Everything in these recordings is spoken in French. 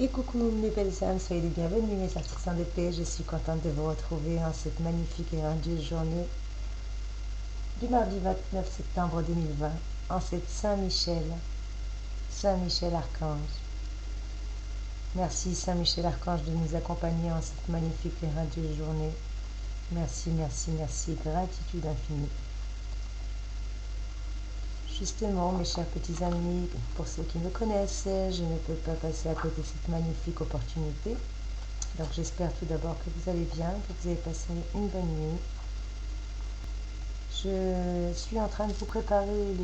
Et coucou mes belles âmes, soyez les bienvenus mes artisans de paix. Je suis contente de vous retrouver en cette magnifique et radieuse journée du mardi 29 septembre 2020, en cette Saint-Michel, Saint-Michel Archange. Merci Saint-Michel Archange de nous accompagner en cette magnifique et radieuse journée. Merci, merci, merci, gratitude infinie. Justement, mes chers petits amis, pour ceux qui me connaissent, je ne peux pas passer à côté de cette magnifique opportunité. Donc j'espère tout d'abord que vous allez bien, que vous avez passé une bonne nuit. Je suis en train de vous préparer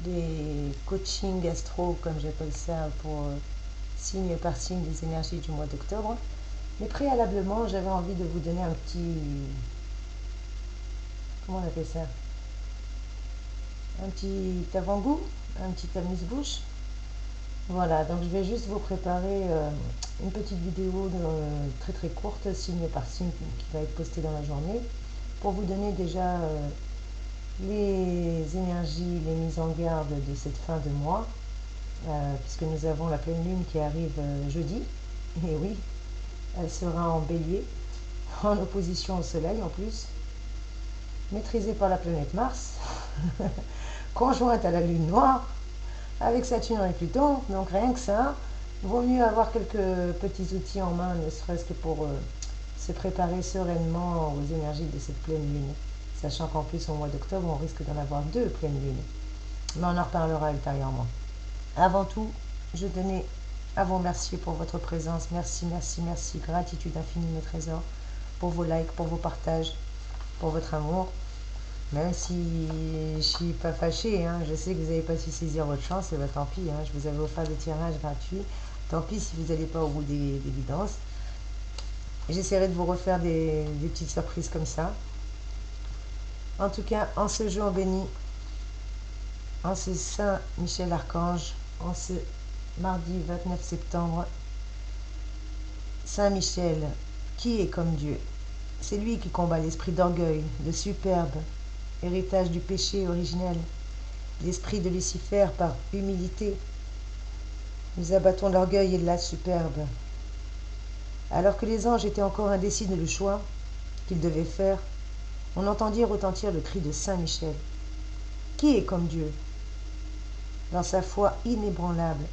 les coachings astro, comme j'appelle ça, pour signe par signe des énergies du mois d'octobre. Mais préalablement, j'avais envie de vous donner un petit... Comment on appelle ça? Un petit avant-goût, un petit amuse-bouche. Voilà, donc je vais juste vous préparer une petite vidéo très très courte, signe par signe, qui va être postée dans la journée, pour vous donner déjà les énergies, les mises en garde de cette fin de mois, puisque nous avons la pleine lune qui arrive jeudi, et oui, elle sera en bélier, en opposition au soleil en plus, maîtrisée par la planète Mars, conjointe à la lune noire, avec Saturne et Pluton, donc rien que ça, vaut mieux avoir quelques petits outils en main, ne serait-ce que pour se préparer sereinement aux énergies de cette pleine lune. Sachant qu'en plus au mois d'octobre, on risque d'en avoir deux pleines lunes. Mais on en reparlera ultérieurement. Avant tout, je tenais à vous remercier pour votre présence. Merci, merci, merci. Gratitude infinie, mes trésors, pour vos likes, pour vos partages, pour votre amour. Même si je ne suis pas fâchée, hein, je sais que vous n'avez pas su saisir votre chance, et ben tant pis, hein, je vous avais offert des tirages gratuits. Tant pis si vous n'allez pas au bout des guidances. J'essaierai de vous refaire des petites surprises comme ça. En tout cas, en ce jour béni, en ce Saint Michel Archange, en ce mardi 29 septembre, Saint Michel, qui est comme Dieu? C'est lui qui combat l'esprit d'orgueil, de superbe, héritage du péché originel, l'esprit de Lucifer par humilité. Nous abattons l'orgueil et la superbe. Alors que les anges étaient encore indécis de le choix qu'ils devaient faire, on entendit retentir le cri de Saint Michel. Qui est comme Dieu? Dans sa foi inébranlable,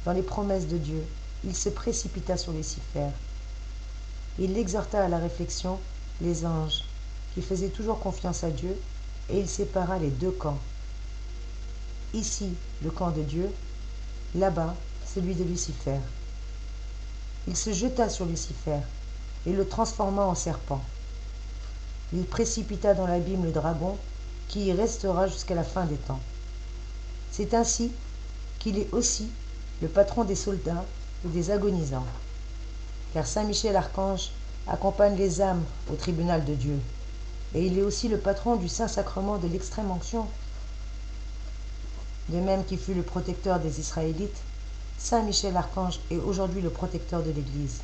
dans les promesses de Dieu, il se précipita sur Lucifer. Il exhorta à la réflexion les anges, qui faisaient toujours confiance à Dieu, et il sépara les deux camps. Ici, le camp de Dieu, là-bas, celui de Lucifer. Il se jeta sur Lucifer et le transforma en serpent. Il précipita dans l'abîme le dragon qui y restera jusqu'à la fin des temps. C'est ainsi qu'il est aussi le patron des soldats et des agonisants. Car Saint Michel Archange accompagne les âmes au tribunal de Dieu. Et il est aussi le patron du Saint-Sacrement de l'extrême onction. De même qu'il fut le protecteur des Israélites, Saint Michel Archange est aujourd'hui le protecteur de l'Église.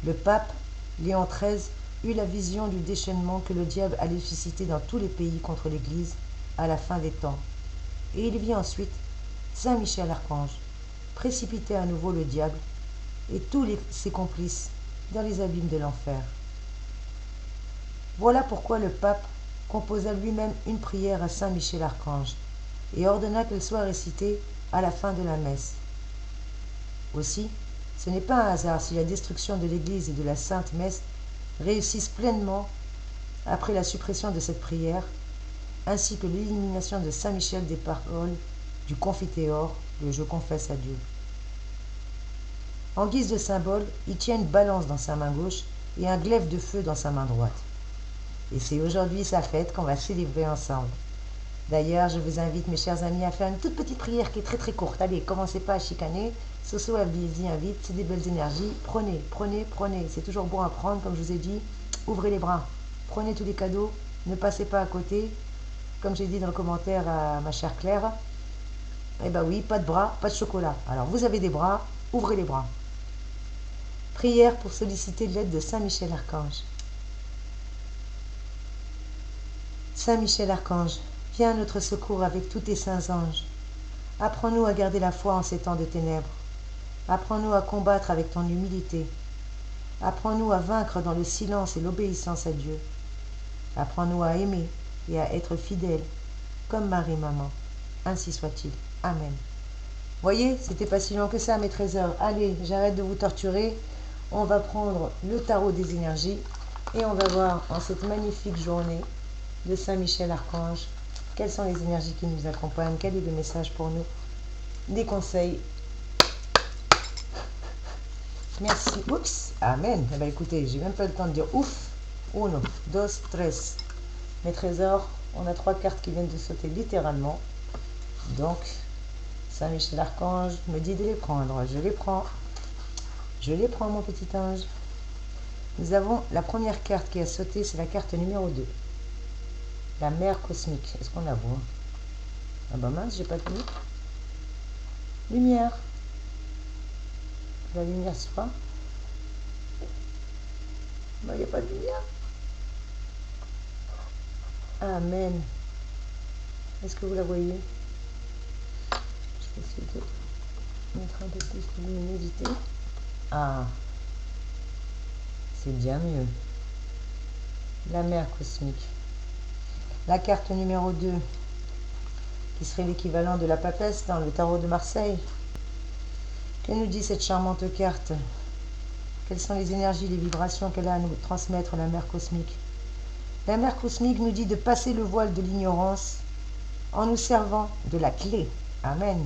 Le pape, Léon XIII, eut la vision du déchaînement que le diable allait susciter dans tous les pays contre l'Église à la fin des temps. Et il vit ensuite Saint Michel Archange précipiter à nouveau le diable et tous ses complices dans les abîmes de l'enfer. Voilà pourquoi le pape composa lui-même une prière à Saint Michel Archange et ordonna qu'elle soit récitée à la fin de la messe. Aussi, ce n'est pas un hasard si la destruction de l'Église et de la Sainte Messe réussissent pleinement après la suppression de cette prière, ainsi que l'élimination de Saint Michel des paroles du Confiteor, le Je confesse à Dieu. En guise de symbole, il tient une balance dans sa main gauche et un glaive de feu dans sa main droite. Et c'est aujourd'hui sa fête qu'on va célébrer ensemble. D'ailleurs, je vous invite, mes chers amis, à faire une toute petite prière qui est très très courte. Allez, commencez pas à chicaner. Soso Abdizi invite, c'est des belles énergies. Prenez, prenez, prenez. C'est toujours bon à prendre, comme je vous ai dit. Ouvrez les bras. Prenez tous les cadeaux. Ne passez pas à côté. Comme j'ai dit dans le commentaire à ma chère Claire, eh ben oui, pas de bras, pas de chocolat. Alors, vous avez des bras, ouvrez les bras. Prière pour solliciter l'aide de Saint Michel Archange. Saint Michel Archange, viens à notre secours avec tous tes saints anges. Apprends-nous à garder la foi en ces temps de ténèbres. Apprends-nous à combattre avec ton humilité. Apprends-nous à vaincre dans le silence et l'obéissance à Dieu. Apprends-nous à aimer et à être fidèles, comme Marie-Maman. Ainsi soit-il. Amen. Voyez, c'était pas si long que ça, mes trésors. Allez, j'arrête de vous torturer. On va prendre le tarot des énergies et on va voir en cette magnifique journée de Saint-Michel Archange quelles sont les énergies qui nous accompagnent, quel est le message pour nous, des conseils. Merci. Oups. Amen. Eh bien, écoutez, j'ai même pas le temps de dire ouf. Uno, dos, tres. Mes trésors, on a 3 cartes qui viennent de sauter littéralement. Donc, Saint-Michel Archange me dit de les prendre. Je les prends. Je les prends, mon petit ange. Nous avons la première carte qui a sauté, c'est la carte numéro 2. La mère cosmique. Est-ce qu'on la voit? Ah bah mince, j'ai pas de lumière. Lumière. La lumière soit. Bah, il n'y a pas de lumière. Amen. Est-ce que vous la voyez? Je vais essayer de mettre un peu plus de luminosité. Ah, c'est bien mieux. La mère cosmique. La carte numéro 2, qui serait l'équivalent de la papesse dans le tarot de Marseille. Que nous dit cette charmante carte? Quelles sont les énergies, les vibrations qu'elle a à nous transmettre, la mère cosmique? La mère cosmique nous dit de passer le voile de l'ignorance en nous servant de la clé. Amen.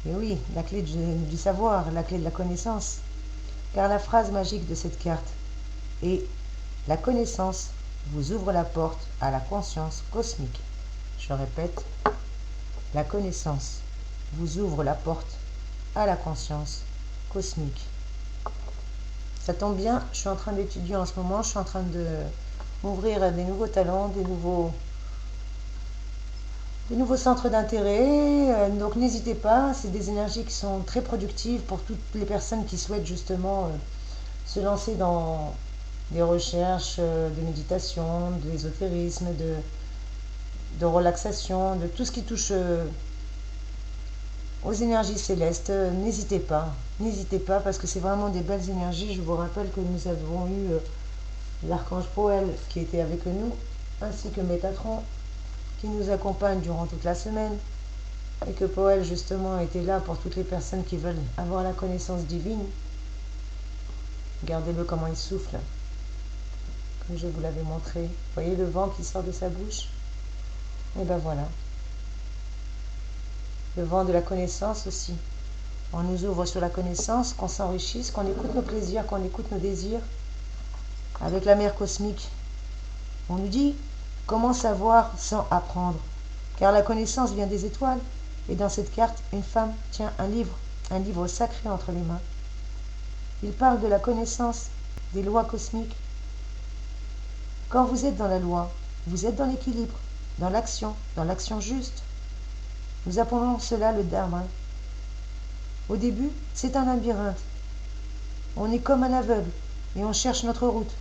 Et oui, la clé du savoir, la clé de la connaissance. Car la phrase magique de cette carte est « La connaissance vous ouvre la porte à la conscience cosmique ». Je répète, la connaissance vous ouvre la porte à la conscience cosmique. Ça tombe bien, je suis en train d'étudier en ce moment, je suis en train de m'ouvrir à des nouveaux talents, des nouveaux centres d'intérêt. Donc n'hésitez pas, c'est des énergies qui sont très productives pour toutes les personnes qui souhaitent justement se lancer dans des recherches de méditation, d'ésotérisme, de relaxation, de tout ce qui touche aux énergies célestes. N'hésitez pas parce que c'est vraiment des belles énergies. Je vous rappelle que nous avons eu l'archange Poël qui était avec nous, ainsi que Métatron qui nous accompagne durant toute la semaine, et que Poël justement était là pour toutes les personnes qui veulent avoir la connaissance divine. Regardez-le comment il souffle, comme je vous l'avais montré. Vous voyez le vent qui sort de sa bouche? Et ben voilà. Le vent de la connaissance aussi. On nous ouvre sur la connaissance, qu'on s'enrichisse, qu'on écoute nos plaisirs, qu'on écoute nos désirs. Avec la mère cosmique, on nous dit comment savoir sans apprendre. Car la connaissance vient des étoiles. Et dans cette carte, une femme tient un livre sacré entre les mains. Il parle de la connaissance, des lois cosmiques. Quand vous êtes dans la loi, vous êtes dans l'équilibre, dans l'action juste. Nous appelons cela le Dharma. Au début, c'est un labyrinthe. On est comme un aveugle et on cherche notre route.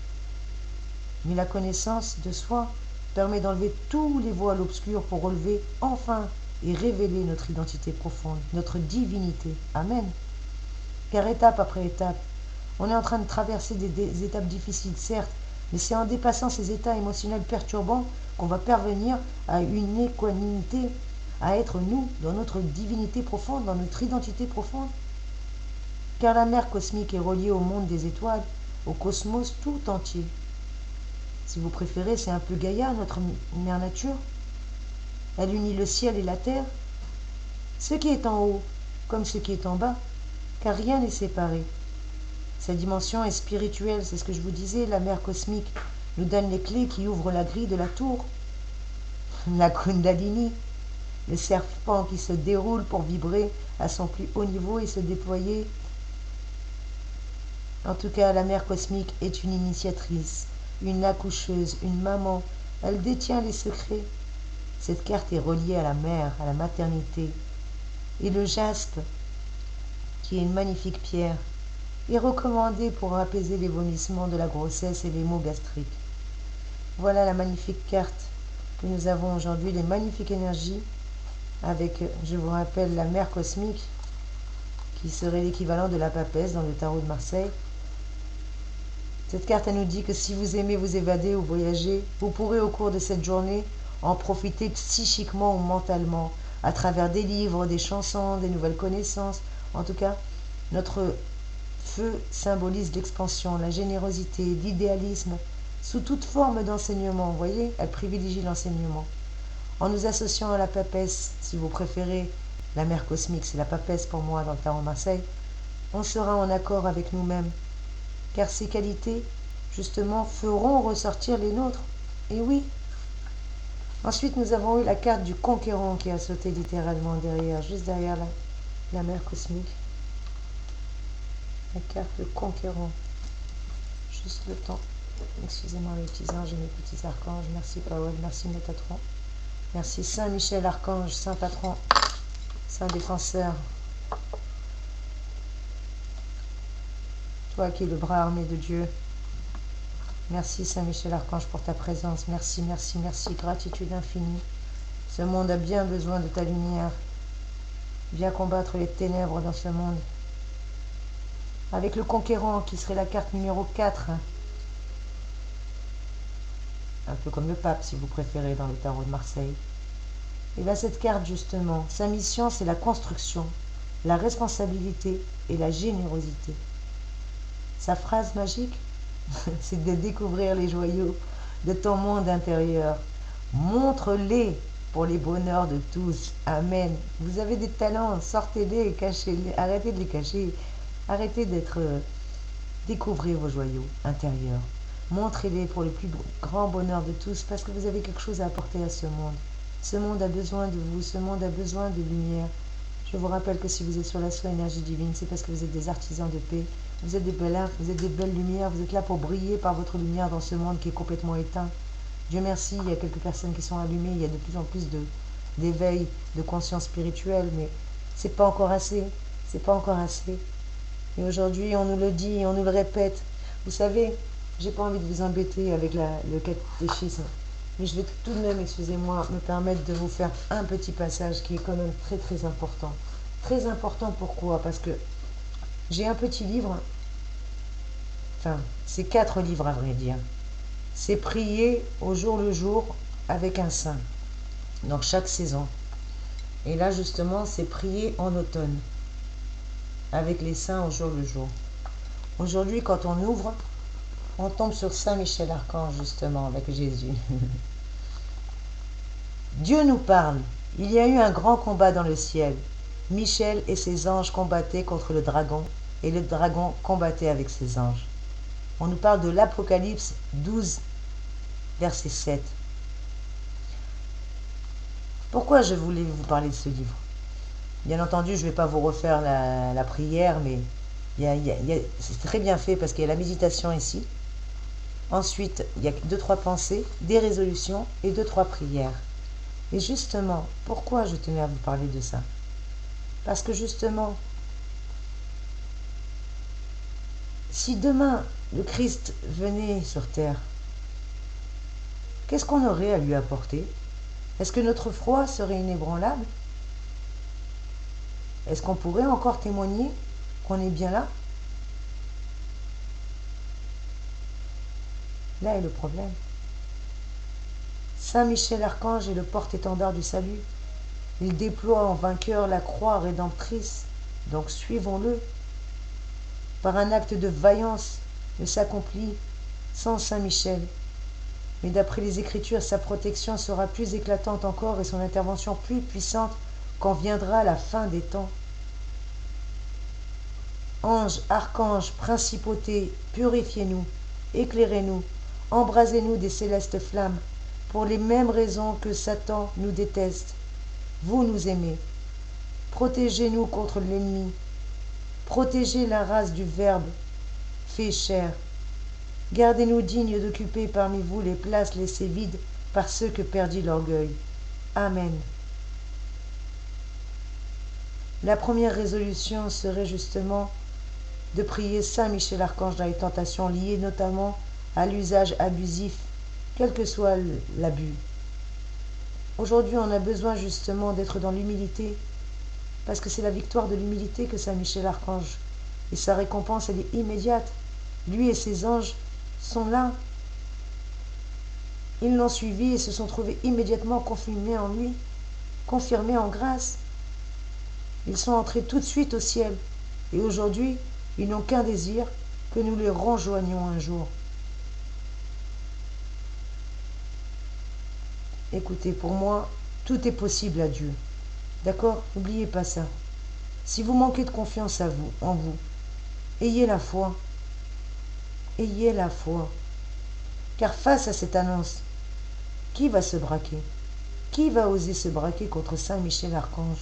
Mais la connaissance de soi permet d'enlever tous les voiles obscurs pour relever enfin et révéler notre identité profonde, notre divinité. Amen. Car étape après étape, on est en train de traverser des étapes difficiles, certes, mais c'est en dépassant ces états émotionnels perturbants qu'on va parvenir à une équanimité, à être nous, dans notre divinité profonde, dans notre identité profonde. Car la mère cosmique est reliée au monde des étoiles, au cosmos tout entier. Si vous préférez, c'est un peu Gaïa, notre mère nature. Elle unit le ciel et la terre, ce qui est en haut comme ce qui est en bas, car rien n'est séparé. Sa dimension est spirituelle, c'est ce que je vous disais, la mère cosmique nous donne les clés qui ouvrent la grille de la tour. La Kundalini, le serpent qui se déroule pour vibrer à son plus haut niveau et se déployer. En tout cas, la mère cosmique est une initiatrice, une accoucheuse, une maman. Elle détient les secrets. Cette carte est reliée à la mère, à la maternité. Et le jaspe, qui est une magnifique pierre, est recommandé pour apaiser les vomissements de la grossesse et les maux gastriques. Voilà la magnifique carte que nous avons aujourd'hui, les magnifiques énergies, avec, je vous rappelle, la mère cosmique, qui serait l'équivalent de la papesse dans le tarot de Marseille. Cette carte, elle nous dit que si vous aimez vous évader ou voyager, vous pourrez au cours de cette journée en profiter psychiquement ou mentalement, à travers des livres, des chansons, des nouvelles connaissances. En tout cas, notre feu symbolise l'expansion, la générosité, l'idéalisme, sous toute forme d'enseignement. Vous voyez, elle privilégie l'enseignement. En nous associant à la papesse, si vous préférez, la mère cosmique, c'est la papesse pour moi dans le tarot Marseille, on sera en accord avec nous-mêmes, car ces qualités, justement, feront ressortir les nôtres. Et oui. Ensuite, nous avons eu la carte du conquérant qui a sauté littéralement derrière, juste derrière la mère cosmique. La carte de conquérant. Juste le temps. Excusez-moi mes petits anges et mes petits archanges. Merci Powell, merci Métatron. Merci Saint Michel Archange, Saint Patron, Saint Défenseur. Toi qui es le bras armé de Dieu. Merci Saint Michel Archange pour ta présence. Merci, merci, merci. Gratitude infinie. Ce monde a bien besoin de ta lumière. Viens combattre les ténèbres dans ce monde. Avec le conquérant qui serait la carte numéro 4. Un peu comme le pape si vous préférez dans le tarot de Marseille. Et bien cette carte justement, sa mission c'est la construction, la responsabilité et la générosité. Sa phrase magique, c'est de découvrir les joyaux de ton monde intérieur. Montre-les pour les bonheurs de tous. Amen. Vous avez des talents, sortez-les, cachez-les, arrêtez de les cacher. Arrêtez d'être... découvrez vos joyaux intérieurs. Montrez-les pour le plus grand bonheur de tous parce que vous avez quelque chose à apporter à ce monde. Ce monde a besoin de vous, ce monde a besoin de lumière. Je vous rappelle que si vous êtes sur la soie énergie divine, c'est parce que vous êtes des artisans de paix. Vous êtes des belles, vous êtes des belles lumières, vous êtes là pour briller par votre lumière dans ce monde qui est complètement éteint. Dieu merci, il y a quelques personnes qui sont allumées, il y a de plus en plus d'éveil, de conscience spirituelle, mais c'est pas encore assez, c'est pas encore assez. Et aujourd'hui, on nous le dit, on nous le répète. Vous savez, j'ai pas envie de vous embêter avec le catéchisme, mais je vais tout de même, excusez-moi, me permettre de vous faire un petit passage qui est quand même très très important. Très important pourquoi? Parce que j'ai un petit livre, enfin, c'est 4 livres à vrai dire. C'est prier au jour le jour avec un saint, dans chaque saison. Et là justement, c'est prier en automne, avec les saints au jour le jour. Aujourd'hui, quand on ouvre, on tombe sur Saint Michel Archange, justement, avec Jésus. Dieu nous parle. Il y a eu un grand combat dans le ciel. Michel et ses anges combattaient contre le dragon, et le dragon combattait avec ses anges. On nous parle de l'Apocalypse 12, verset 7. Pourquoi je voulais vous parler de ce livre? Bien entendu, je ne vais pas vous refaire la prière, mais c'est très bien fait parce qu'il y a la méditation ici. Ensuite, il y a 2-3 pensées, des résolutions et 2-3 prières. Et justement, pourquoi je tenais à vous parler de ça? Parce que justement, si demain le Christ venait sur terre, qu'est-ce qu'on aurait à lui apporter? Est-ce que notre foi serait inébranlable? Est-ce qu'on pourrait encore témoigner qu'on est bien là? Là est le problème. Saint Michel Archange est le porte-étendard du salut. Il déploie en vainqueur la croix rédemptrice, donc suivons-le. Par un acte de vaillance, ne s'accomplit sans Saint Michel. Mais d'après les Écritures, sa protection sera plus éclatante encore et son intervention plus puissante quand viendra la fin des temps. Anges, archanges, principautés, purifiez-nous, éclairez-nous, embrasez-nous des célestes flammes, pour les mêmes raisons que Satan nous déteste. Vous nous aimez. Protégez-nous contre l'ennemi. Protégez la race du Verbe, fait chair. Gardez-nous dignes d'occuper parmi vous les places laissées vides par ceux que perdit l'orgueil. Amen. La première résolution serait justement de prier Saint Michel Archange dans les tentations liées notamment à l'usage abusif, quel que soit l'abus. Aujourd'hui, on a besoin justement d'être dans l'humilité Parce que c'est la victoire de l'humilité que Saint Michel Archange. Et sa récompense, elle est immédiate. Lui et ses anges sont là. Ils l'ont suivi et se sont trouvés immédiatement confirmés en lui, confirmés en grâce. Ils sont entrés tout de suite au ciel. Et aujourd'hui, ils n'ont qu'un désir, que nous les rejoignions un jour. Écoutez, pour moi, tout est possible à Dieu. D'accord? N'oubliez pas ça. Si vous manquez de confiance en vous, ayez la foi. Ayez la foi. Car face à cette annonce, qui va se braquer? Qui va oser se braquer contre Saint Michel Archange?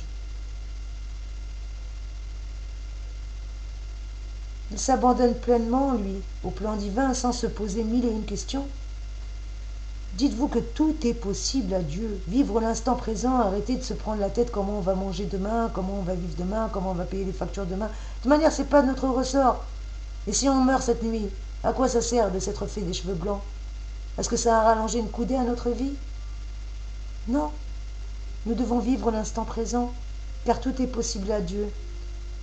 Il s'abandonne pleinement, lui, au plan divin sans se poser mille et une questions. Dites-vous que tout est possible à Dieu. Vivre l'instant présent, arrêtez de se prendre la tête comment on va manger demain, comment on va vivre demain, comment on va payer les factures demain. De toute manière, c'est pas notre ressort. Et si on meurt cette nuit, à quoi ça sert de s'être fait des cheveux blancs? Est-ce que ça a rallongé une coudée à notre vie? Non. Nous devons vivre l'instant présent, car tout est possible à Dieu.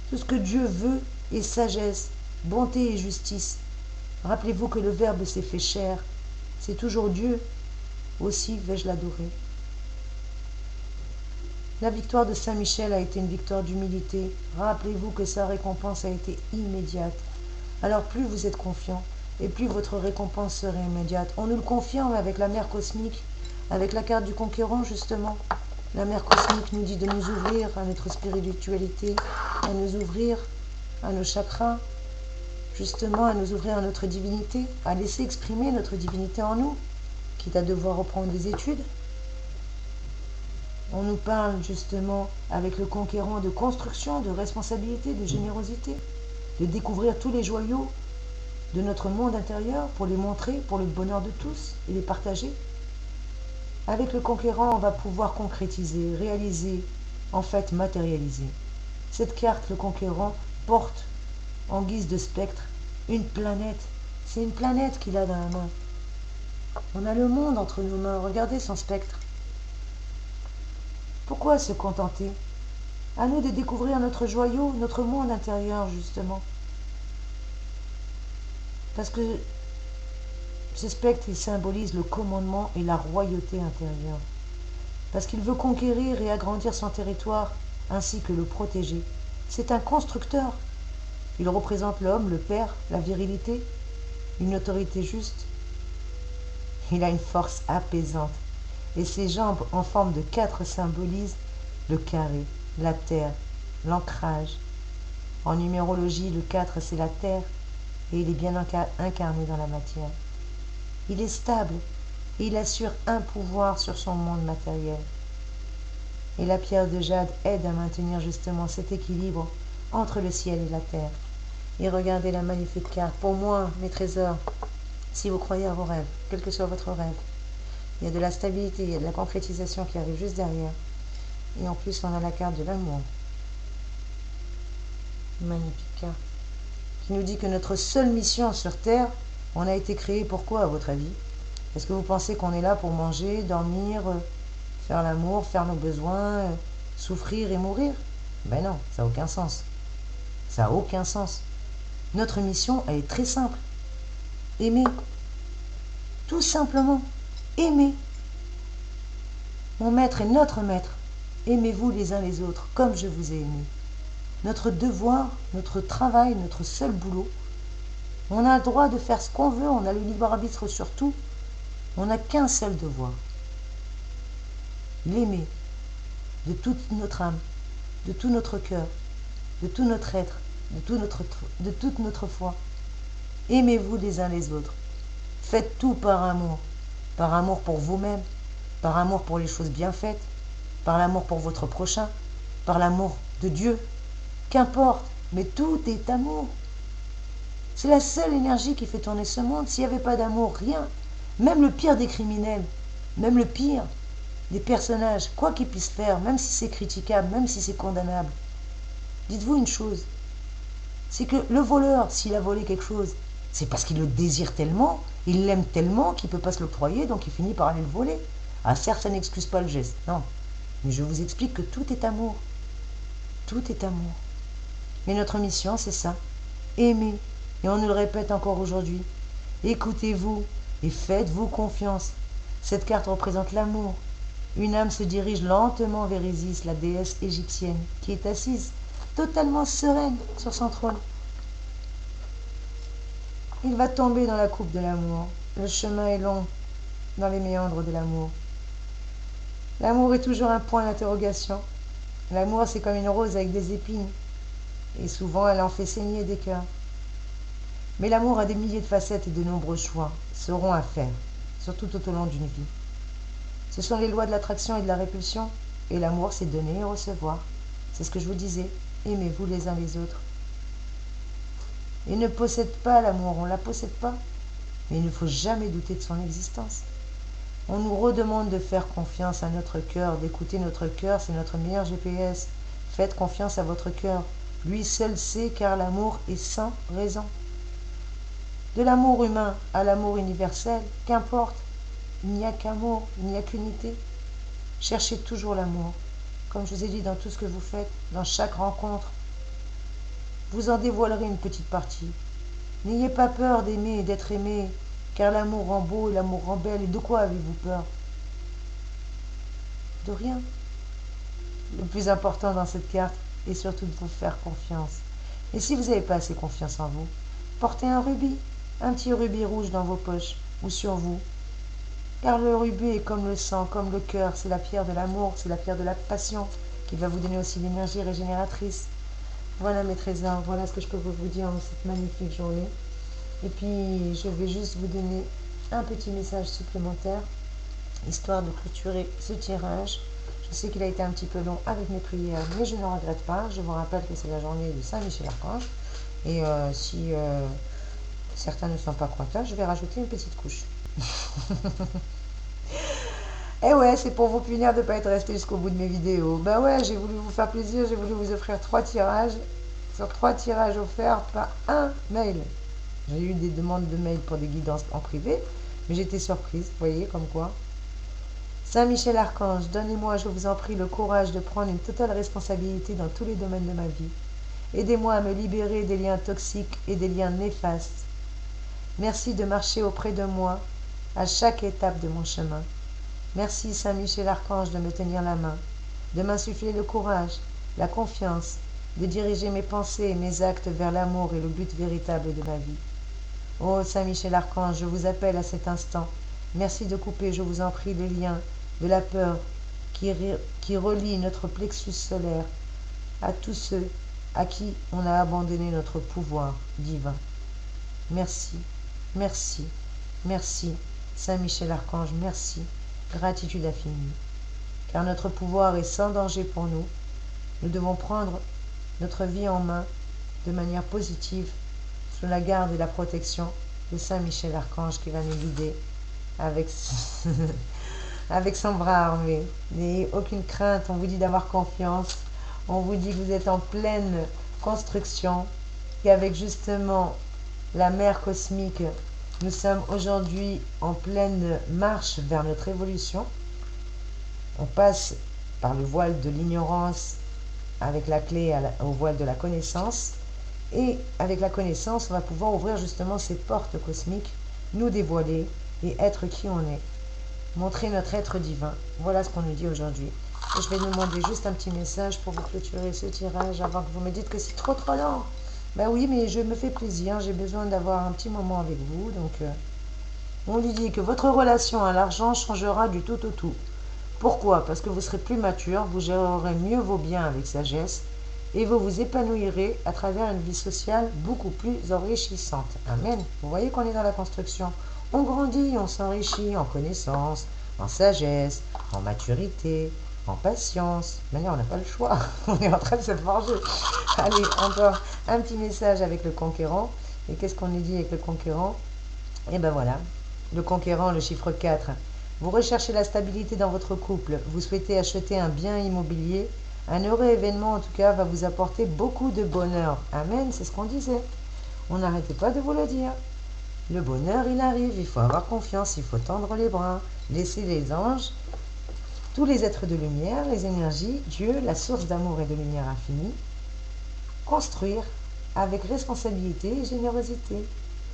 Tout ce que Dieu veut est sagesse, bonté et justice. Rappelez-vous que le Verbe s'est fait chair. C'est toujours Dieu. Aussi vais-je l'adorer. La victoire de Saint Michel a été une victoire d'humilité. Rappelez-vous que sa récompense a été immédiate. Alors plus vous êtes confiant, et plus votre récompense sera immédiate. On nous le confirme avec la mère cosmique, avec la carte du conquérant justement. La mère cosmique nous dit de nous ouvrir à notre spiritualité, à nous ouvrir à nos chakras, justement à nous ouvrir à notre divinité, à laisser exprimer notre divinité en nous, quitte à devoir reprendre des études. On nous parle justement avec le conquérant de construction, de responsabilité, de générosité, de découvrir tous les joyaux de notre monde intérieur pour les montrer, pour le bonheur de tous et les partager. Avec le conquérant, on va pouvoir concrétiser, réaliser, en fait matérialiser. Cette carte, le conquérant, porte en guise de spectre une planète. C'est une planète qu'il a dans la main. On a le monde entre nos mains. Regardez son spectre. Pourquoi se contenter? À nous de découvrir notre joyau, notre monde intérieur, justement. Parce que ce spectre, il symbolise le commandement et la royauté intérieure. Parce qu'il veut conquérir et agrandir son territoire, ainsi que le protéger. C'est un constructeur. Il représente l'homme, le père, la virilité, une autorité juste. Il a une force apaisante. Et ses jambes en forme de 4 symbolisent le carré, la terre, l'ancrage. En numérologie, le 4 c'est la terre et il est bien incarné dans la matière. Il est stable et il assure un pouvoir sur son monde matériel. Et la pierre de jade aide à maintenir justement cet équilibre entre le ciel et la terre. Et regardez la magnifique carte. Pour moi, mes trésors, si vous croyez à vos rêves, quel que soit votre rêve, il y a de la stabilité, il y a de la concrétisation qui arrive juste derrière. Et en plus, on a la carte de l'amour. Magnifique carte. Qui nous dit que notre seule mission sur Terre, on a été créé pour quoi, à votre avis? Est-ce que vous pensez qu'on est là pour manger, dormir, faire l'amour, faire nos besoins, souffrir et mourir? Ben non, ça n'a aucun sens. Ça n'a aucun sens. Notre mission, elle est très simple. Aimer. Tout simplement. Aimer. Mon maître est notre maître. Aimez-vous les uns les autres comme je vous ai aimé. Notre devoir, notre travail, notre seul boulot. On a le droit de faire ce qu'on veut, on a le libre arbitre sur tout. On n'a qu'un seul devoir. L'aimer de toute notre âme, de tout notre cœur, de tout notre être, de toute notre foi. Aimez-vous les uns les autres. Faites tout par amour. Par amour pour vous-même, par amour pour les choses bien faites, par l'amour pour votre prochain, par l'amour de Dieu. Qu'importe, mais tout est amour. C'est la seule énergie qui fait tourner ce monde. S'il n'y avait pas d'amour, rien. Même le pire des criminels, même le pire des personnages, quoi qu'ils puissent faire, même si c'est critiquable, même si c'est condamnable. Dites-vous une chose, c'est que le voleur, s'il a volé quelque chose, c'est parce qu'il le désire tellement, il l'aime tellement qu'il ne peut pas se l'octroyer, donc il finit par aller le voler. Ah certes, ça n'excuse pas le geste, non. Mais je vous explique que tout est amour. Tout est amour. Mais notre mission, c'est ça. Aimer. Et on nous le répète encore aujourd'hui. Écoutez-vous et faites-vous confiance. Cette carte représente l'amour. Une âme se dirige lentement vers Isis, la déesse égyptienne, qui est assise, totalement sereine, sur son trône. Il va tomber dans la coupe de l'amour. Le chemin est long dans les méandres de l'amour. L'amour est toujours un point d'interrogation. L'amour, c'est comme une rose avec des épines. Et souvent, elle en fait saigner des cœurs. Mais l'amour a des milliers de facettes et de nombreux choix seront à faire, surtout tout au long d'une vie. Ce sont les lois de l'attraction et de la répulsion. Et l'amour, c'est donner et recevoir. C'est ce que je vous disais. Aimez-vous les uns les autres. Il ne possède pas l'amour, on ne la possède pas. Mais il ne faut jamais douter de son existence. On nous redemande de faire confiance à notre cœur, d'écouter notre cœur, c'est notre meilleur GPS. Faites confiance à votre cœur. Lui seul sait, car l'amour est sans raison. De l'amour humain à l'amour universel, qu'importe, il n'y a qu'amour, il n'y a qu'unité. Cherchez toujours l'amour, comme je vous ai dit dans tout ce que vous faites, dans chaque rencontre. Vous en dévoilerez une petite partie. N'ayez pas peur d'aimer et d'être aimé, car l'amour rend beau et l'amour rend belle. Et de quoi avez-vous peur? De rien. Le plus important dans cette carte est surtout de vous faire confiance. Et si vous n'avez pas assez confiance en vous, portez un rubis, un petit rubis rouge dans vos poches ou sur vous. Car le rubis est comme le sang, comme le cœur, c'est la pierre de l'amour, c'est la pierre de la passion qui va vous donner aussi l'énergie régénératrice. Voilà mes trésors, voilà ce que je peux vous dire en cette magnifique journée. Et puis je vais juste vous donner un petit message supplémentaire, histoire de clôturer ce tirage. Je sais qu'il a été un petit peu long avec mes prières, mais je ne regrette pas. Je vous rappelle que c'est la journée de Saint-Michel-Archange. Et si certains ne sont pas contents, je vais rajouter une petite couche. Et ouais, c'est pour vous punir de ne pas être resté jusqu'au bout de mes vidéos. Bah ouais, j'ai voulu vous faire plaisir, j'ai voulu vous offrir 3 tirages. Sur 3 tirages offerts par un mail. J'ai eu des demandes de mail pour des guidances en privé, mais j'étais surprise, vous voyez, comme quoi. Saint-Michel-Archange, donnez-moi, je vous en prie, le courage de prendre une totale responsabilité dans tous les domaines de ma vie. Aidez-moi à me libérer des liens toxiques et des liens néfastes. Merci de marcher auprès de moi à chaque étape de mon chemin. Merci Saint-Michel-Archange de me tenir la main, de m'insuffler le courage, la confiance, de diriger mes pensées et mes actes vers l'amour et le but véritable de ma vie. Ô Saint-Michel-Archange, je vous appelle à cet instant. Merci de couper, je vous en prie, le lien de la peur qui relie notre plexus solaire à tous ceux à qui on a abandonné notre pouvoir divin. Merci, merci, merci, Saint-Michel-Archange, merci, gratitude infinie. Car notre pouvoir est sans danger pour nous. Nous devons prendre notre vie en main de manière positive, sous la garde et la protection de Saint-Michel-Archange qui va nous guider avec, avec son bras armé. N'ayez aucune crainte, on vous dit d'avoir confiance, on vous dit que vous êtes en pleine construction, qu'avec justement la mère cosmique, nous sommes aujourd'hui en pleine marche vers notre évolution. On passe par le voile de l'ignorance avec la clé au voile de la connaissance. Et avec la connaissance, on va pouvoir ouvrir justement ces portes cosmiques, nous dévoiler et être qui on est. Montrer notre être divin. Voilà ce qu'on nous dit aujourd'hui. Et je vais nous demander juste un petit message pour vous clôturer ce tirage avant que vous me dites que c'est trop lent. Ben oui, mais je me fais plaisir, j'ai besoin d'avoir un petit moment avec vous. Donc, on lui dit que votre relation à l'argent changera du tout au tout. Pourquoi? Parce que vous serez plus mature, vous gérerez mieux vos biens avec sagesse et vous vous épanouirez à travers une vie sociale beaucoup plus enrichissante. Amen. Vous voyez qu'on est dans la construction. On grandit, on s'enrichit en connaissance, en sagesse, en maturité, en patience. Maintenant, on n'a pas le choix. On est en train de se forger. Allez, encore un petit message avec le conquérant. Et qu'est-ce qu'on nous dit avec le conquérant? Et ben voilà, le conquérant, le chiffre 4. Vous recherchez la stabilité dans votre couple. Vous souhaitez acheter un bien immobilier. Un heureux événement, en tout cas, va vous apporter beaucoup de bonheur. Amen, c'est ce qu'on disait. On n'arrêtait pas de vous le dire. Le bonheur, il arrive. Il faut avoir confiance. Il faut tendre les bras. Laisser les anges tous les êtres de lumière, les énergies, Dieu, la source d'amour et de lumière infinie, construire avec responsabilité et générosité.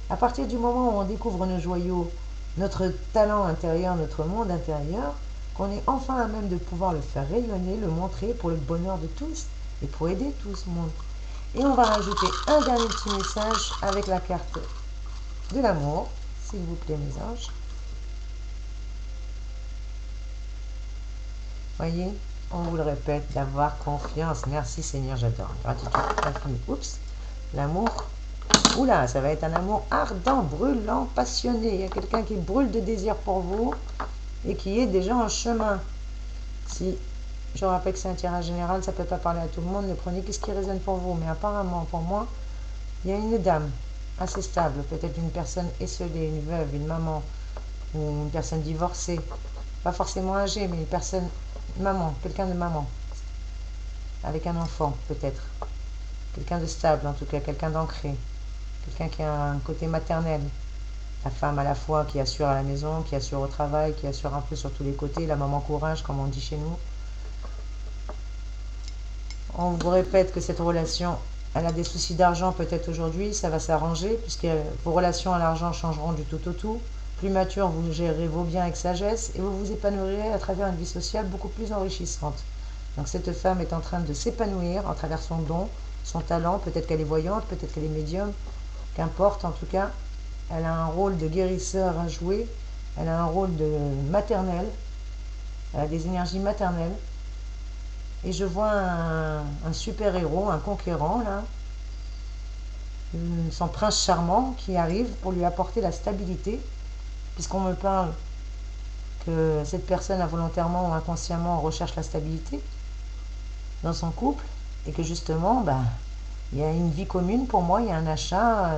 À partir du moment où on découvre nos joyaux, notre talent intérieur, notre monde intérieur, qu'on est enfin à même de pouvoir le faire rayonner, le montrer pour le bonheur de tous et pour aider tout ce monde. Et on va rajouter un dernier petit message avec la carte de l'amour, s'il vous plaît mes anges. Voyez, on vous le répète, d'avoir confiance. Merci Seigneur, j'adore. Gratitude infinie. Oups, l'amour. Oula, ça va être un amour ardent, brûlant, passionné. Il y a quelqu'un qui brûle de désir pour vous et qui est déjà en chemin. Si je rappelle que c'est un tirage général, ça ne peut pas parler à tout le monde. Ne prenez qu'est-ce qui résonne pour vous. Mais apparemment, pour moi, il y a une dame assez stable, peut-être une personne esselée, une veuve, une maman ou une personne divorcée. Pas forcément âgée, mais une personne maman, quelqu'un de maman, avec un enfant peut-être. Quelqu'un de stable en tout cas, quelqu'un d'ancré. Quelqu'un qui a un côté maternel. La femme à la fois qui assure à la maison, qui assure au travail, qui assure un peu sur tous les côtés. La maman courage, comme on dit chez nous. On vous répète que cette relation, elle a des soucis d'argent peut-être aujourd'hui, ça va s'arranger, puisque vos relations à l'argent changeront du tout au tout. Plus mature, vous gérerez vos biens avec sagesse et vous vous épanouirez à travers une vie sociale beaucoup plus enrichissante. Donc cette femme est en train de s'épanouir à travers son don, son talent, peut-être qu'elle est voyante, peut-être qu'elle est médium, qu'importe en tout cas, elle a un rôle de guérisseur à jouer, elle a un rôle de maternelle, elle a des énergies maternelles. Et je vois un super-héros, un conquérant, là, son prince charmant qui arrive pour lui apporter la stabilité, puisqu'on me parle que cette personne involontairement ou inconsciemment recherche la stabilité dans son couple, et que justement, il y a une vie commune pour moi, il y a un achat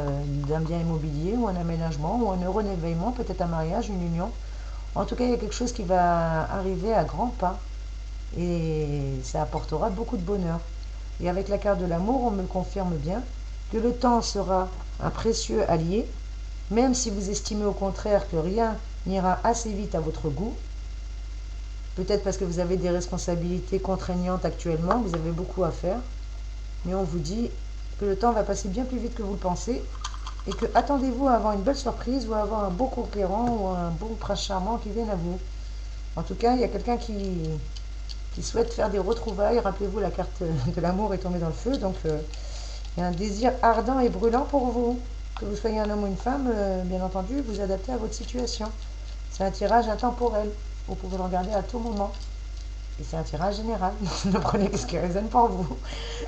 d'un bien immobilier ou un aménagement ou un heureux événement, peut-être un mariage, une union. En tout cas, il y a quelque chose qui va arriver à grands pas et ça apportera beaucoup de bonheur. Et avec la carte de l'amour, on me confirme bien que le temps sera un précieux allié, même si vous estimez au contraire que rien n'ira assez vite à votre goût, peut-être parce que vous avez des responsabilités contraignantes actuellement, vous avez beaucoup à faire, mais on vous dit que le temps va passer bien plus vite que vous le pensez et que attendez-vous à avoir une belle surprise ou à avoir un beau conquérant ou un beau prince charmant qui vienne à vous. En tout cas, il y a quelqu'un qui souhaite faire des retrouvailles. Rappelez-vous, la carte de l'amour est tombée dans le feu, donc il y a un désir ardent et brûlant pour vous. Que vous soyez un homme ou une femme, bien entendu, vous adaptez à votre situation. C'est un tirage intemporel. Vous pouvez le regarder à tout moment. Et c'est un tirage général. Ne prenez que ce qui résonne pour vous.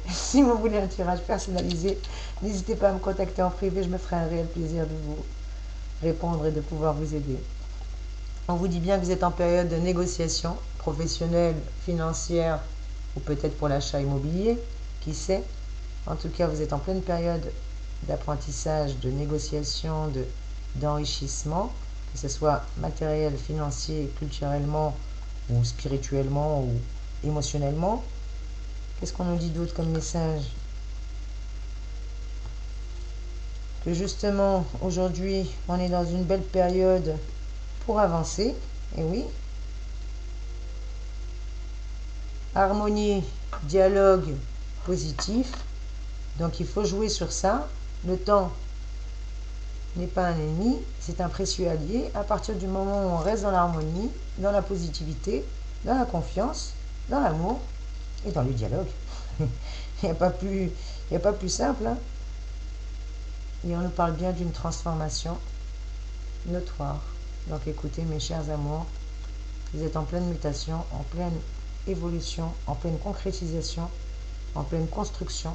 Si vous voulez un tirage personnalisé, n'hésitez pas à me contacter en privé. Je me ferai un réel plaisir de vous répondre et de pouvoir vous aider. On vous dit bien que vous êtes en période de négociation professionnelle, financière ou peut-être pour l'achat immobilier. Qui sait? En tout cas, vous êtes en pleine période d'apprentissage, de négociation, d'enrichissement, que ce soit matériel, financier, culturellement ou spirituellement ou émotionnellement. Qu'est-ce qu'on nous dit d'autre comme message? Que justement, aujourd'hui, on est dans une belle période pour avancer. Et oui. Harmonie, dialogue positif. Donc il faut jouer sur ça. Le temps n'est pas un ennemi, c'est un précieux allié. À partir du moment où on reste dans l'harmonie, dans la positivité, dans la confiance, dans l'amour et dans le dialogue. Il n'y a pas plus simple. Hein. Et on nous parle bien d'une transformation notoire. Donc écoutez mes chers amours, vous êtes en pleine mutation, en pleine évolution, en pleine concrétisation, en pleine construction.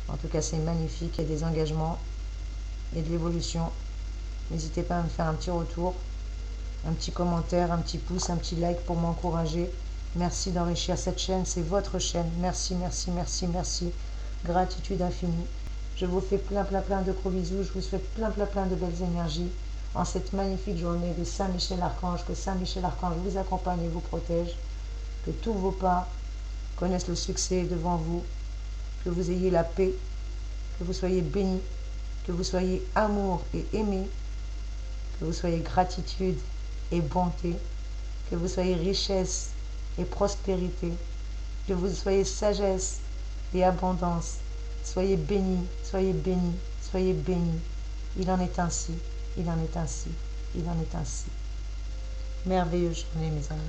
En tout cas, c'est magnifique, il y a des engagements, il y a de l'évolution. N'hésitez pas à me faire un petit retour, un petit commentaire, un petit pouce, un petit like pour m'encourager. Merci d'enrichir cette chaîne, c'est votre chaîne. Merci, merci, merci, merci. Gratitude infinie. Je vous fais plein de gros bisous. Je vous souhaite plein de belles énergies en cette magnifique journée de Saint-Michel-Archange. Que Saint-Michel-Archange vous accompagne et vous protège. Que tous vos pas connaissent le succès devant vous. Que vous ayez la paix. Que vous soyez bénis. Que vous soyez amour et aimé. Que vous soyez gratitude et bonté. que vous soyez richesse et prospérité, que vous soyez sagesse et abondance. Soyez bénis, soyez bénis, soyez bénis. Il en est ainsi, il en est ainsi, il en est ainsi. Merveilleuse journée, mes amis.